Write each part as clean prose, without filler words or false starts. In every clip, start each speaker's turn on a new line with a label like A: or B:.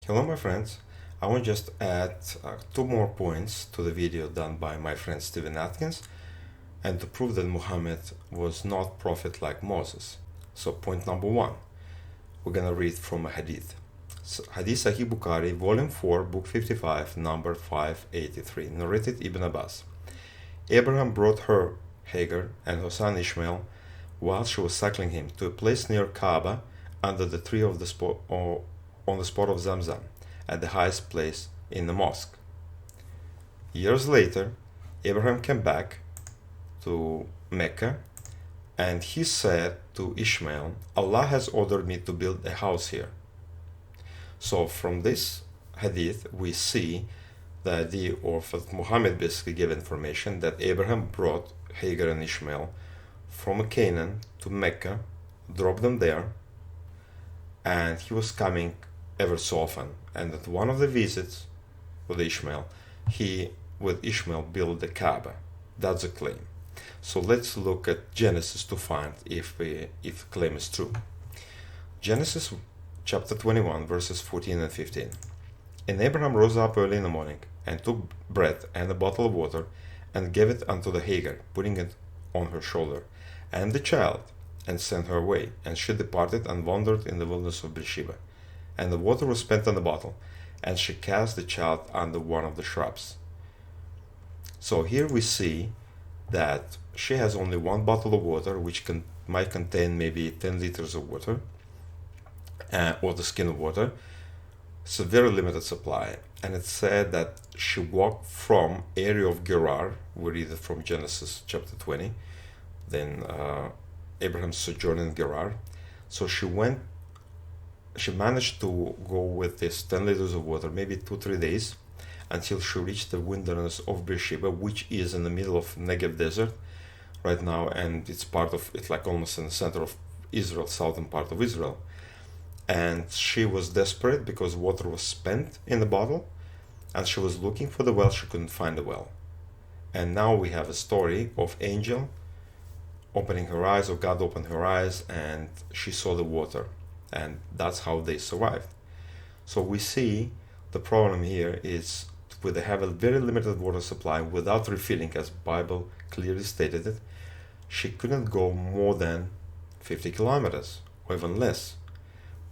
A: Hello my friends, I want to just add two more points to the video done by my friend Stephen Atkins and to prove that Muhammad was not prophet like Moses. So point number one, we're going to read from a Hadith. So, Hadith Sahih Bukhari, volume 4, book 55, number 583, narrated Ibn Abbas. Abraham brought her, Hagar, and her son Ishmael, while she was suckling him, to a place near Kaaba, under the tree of the spot, or on the spot of Zamzam, at the highest place in the mosque. Years later, Abraham came back to Mecca, and he said to Ishmael, Allah has ordered me to build a house here. So from this hadith, we see the idea of Muhammad basically gave information that Abraham brought Hagar and Ishmael from Canaan to Mecca, dropped them there, and he was coming ever so often. And at one of the visits with Ishmael, he, with Ishmael, built the Kaaba. That's a claim. So let's look at Genesis to find if the claim is true. Genesis chapter 21, verses 14 and 15. And Abraham rose up early in the morning, and took bread and a bottle of water, and gave it unto the Hagar, putting it on her shoulder, and the child, and sent her away. And she departed and wandered in the wilderness of Beersheba. And the water was spent on the bottle, and she cast the child under one of the shrubs. So here we see that she has only one bottle of water, which might contain maybe 10 liters of water, or the skin of water. It's a very limited supply. And it said that she walked from area of Gerar, we read it from Genesis chapter 20, then Abraham sojourned in Gerar. So she managed to go with this 10 liters of water, maybe 2-3 days, until she reached the wilderness of Beersheba, which is in the middle of Negev desert right now, and it's like almost in the center of Israel, southern part of Israel. And she was desperate because water was spent in the bottle, and she was looking for the well. She couldn't find the well. And now we have a story of angel opening her eyes, or God opened her eyes, and she saw the water. And that's how they survived. So we see the problem here is they have a very limited water supply without refilling, as Bible clearly stated it. She couldn't go more than 50 kilometers or even less.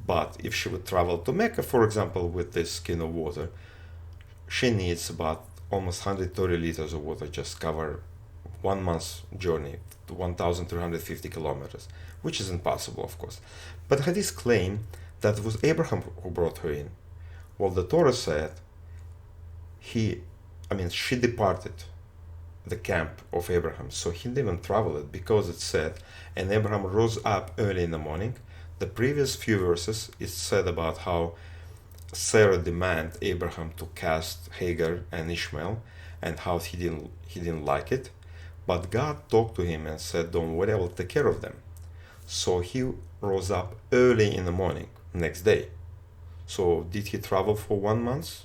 A: But if she would travel to Mecca, for example, with this skin of water, she needs about almost 130 liters of water, just cover 1 month's journey to 1,350 kilometers, which is impossible, of course. But Hadith claim that it was Abraham who brought her in. Well, the Torah said she departed the camp of Abraham, so he didn't even travel it, because it said, and Abraham rose up early in the morning. The previous few verses, it said about how Sarah demanded Abraham to cast Hagar and Ishmael, and how he didn't like it. But God talked to him and said, don't worry, I will take care of them. So he rose up early in the morning, next day. So did he travel for 1 month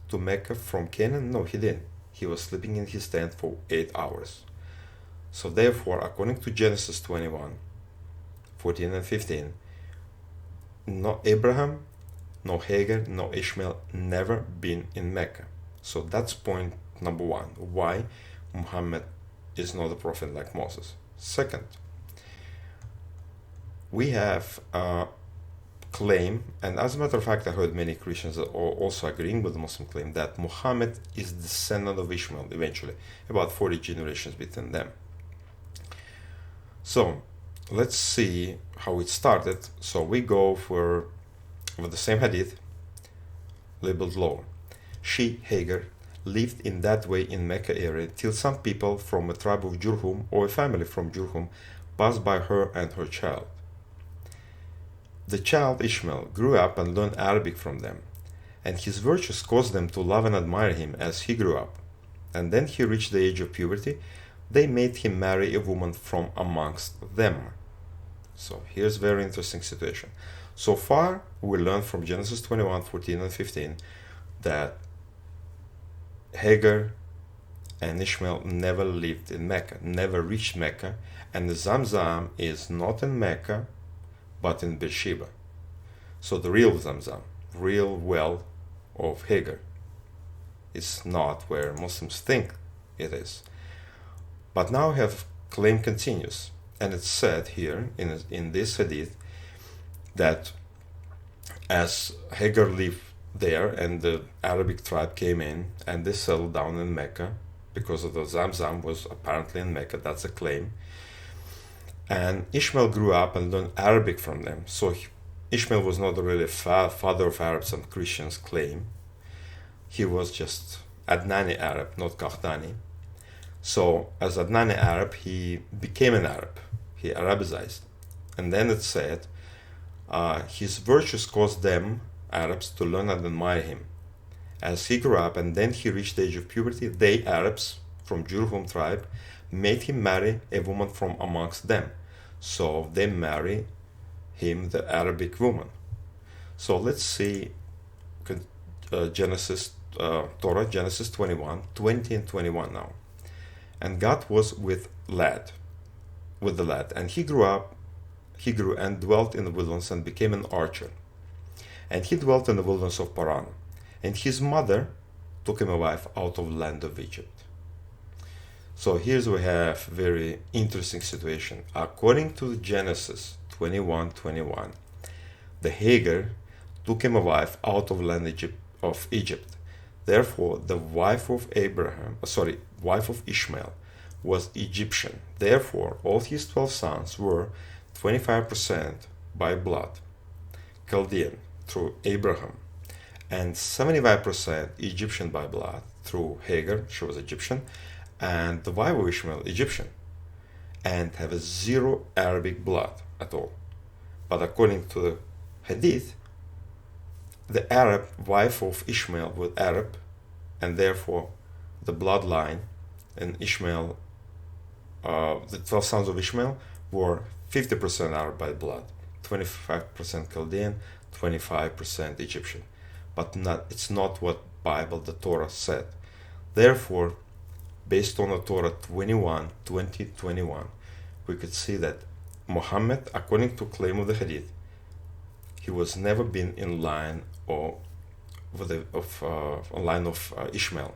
A: to Mecca from Canaan? No, he didn't. He was sleeping in his tent for 8 hours. So therefore, according to Genesis 21, 14 and 15, no Abraham, no Hagar, no Ishmael never been in Mecca. So that's point number one, why Muhammad is not a prophet like Moses. Second, we have a claim, and as a matter of fact, I heard many Christians also agreeing with the Muslim claim, that Muhammad is descendant of Ishmael eventually, about 40 generations between them. So let's see how it started. So we go with the same hadith, labeled lower. She, Hagar, lived in that way in Mecca area till some people from a tribe of Jurhum, or a family from Jurhum, passed by her and her child. The child Ishmael grew up and learned Arabic from them, and his virtues caused them to love and admire him as he grew up. And then he reached the age of puberty. They made him marry a woman from amongst them. So here's a very interesting situation. So far, we learned from Genesis 21, 14 and 15 that Hagar and Ishmael never lived in Mecca, never reached Mecca, and the Zamzam is not in Mecca, but in Beersheba. So the real Zamzam. real well of Hagar. It's not where Muslims think it is. But now we have claim continues, and it's said here in this hadith that as Hagar lived there and the Arabic tribe came in and they settled down in Mecca because of the Zamzam was apparently in Mecca, that's a claim. And Ishmael grew up and learned Arabic from them. So Ishmael was not really a father of Arabs and Christians claim. He was just Adnani Arab, not Qahtani. So as Adnani Arab, he became an Arab. He Arabized. And then it said, his virtues caused them, Arabs, to learn and admire him. As he grew up and then he reached the age of puberty, they, Arabs from Jurhum tribe, made him marry a woman from amongst them. So they marry him, the Arabic woman. So let's see Torah, Genesis 21, 20 and 21 now. And God was with the lad, and he grew and dwelt in the wilderness and became an archer. And he dwelt in the wilderness of Paran. And his mother took him a wife out of the land of Egypt. So here's we have very interesting situation. According to Genesis 21:21, the Hagar took him a wife out of the land of Egypt. Therefore, the wife of Ishmael was Egyptian. Therefore, all his 12 sons were 25% by blood, Chaldean, through Abraham, and 75% Egyptian by blood, through Hagar, she was Egyptian, and the wife of Ishmael, Egyptian, and have a zero Arabic blood at all. But according to the Hadith, the Arab wife of Ishmael was Arab, and therefore the bloodline in Ishmael, the 12 sons of Ishmael were 50% Arab by blood, 25% Chaldean, 25% Egyptian. But it's not what Bible, the Torah said. Therefore, based on the Torah 21, we could see that Muhammad, according to claim of the Hadith, he was never been in line of Ishmael,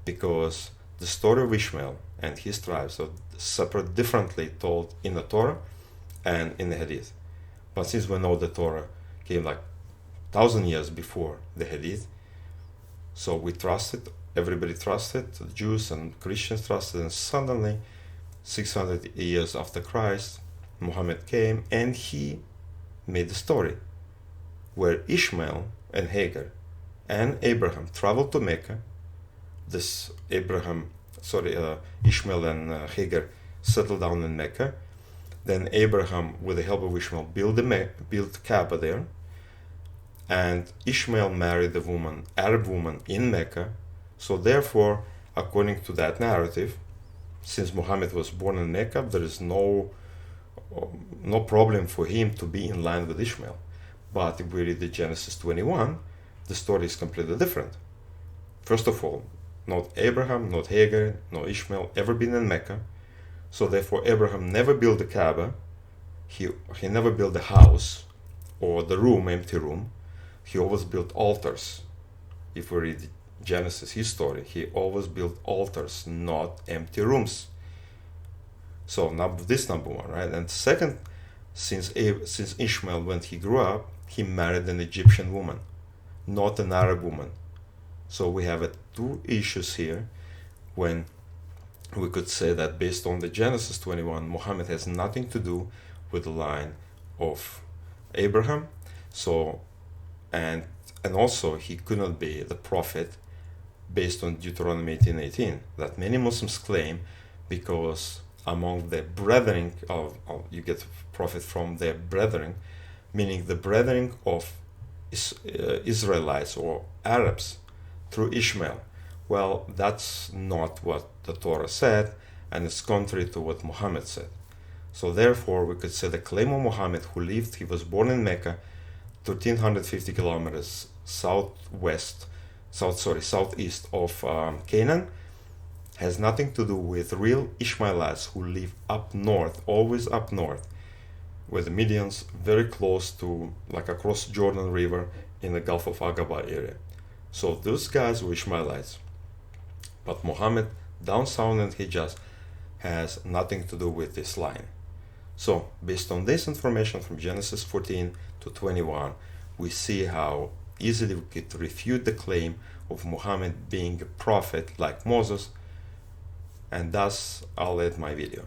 A: because the story of Ishmael and his tribes are separate, differently told in the Torah and in the Hadith. But since we know the Torah came like 1,000 years before the Hadith, so we trusted, everybody trusted, the Jews and Christians trusted, and suddenly 600 years after Christ, Muhammad came and he made the story where Ishmael and Hagar and Abraham traveled to Mecca. Ishmael and Hagar settled down in Mecca. Then Abraham, with the help of Ishmael, built Kaaba there. And Ishmael married the Arab woman in Mecca. So therefore, according to that narrative, since Muhammad was born in Mecca, there is no problem for him to be in line with Ishmael. But if we read the Genesis 21, the story is completely different. First of all, not Abraham, not Hagar, no Ishmael ever been in Mecca. So therefore, Abraham never built the Kaaba. He never built the house or the room, empty room. He always built altars. If we read Genesis, his story, he always built altars, not empty rooms. So now this number one, right? And second, since Ishmael, when he grew up, he married an Egyptian woman, not an Arab woman. So we have two issues here when we could say that based on the Genesis 21, Muhammad has nothing to do with the line of Abraham. So, and also he could not be the prophet based on Deuteronomy 18:18 that many Muslims claim, because among the brethren of you get prophet from their brethren, meaning the brethren of Israelites or Arabs through Ishmael. Well, that's not what the Torah said, and it's contrary to what Muhammad said. So therefore, we could say the claim of Muhammad, he was born in Mecca, 1,350 kilometers southeast of Canaan, has nothing to do with real Ishmaelites who live up north, always up north, with the Midians very close to, like across Jordan River in the Gulf of Aqaba area. So those guys were Ishmaelites. But Muhammad down south in Hijaz has nothing to do with this line. So based on this information from Genesis 14 to 21, we see how easily we could refute the claim of Muhammad being a prophet like Moses, and thus I'll end my video.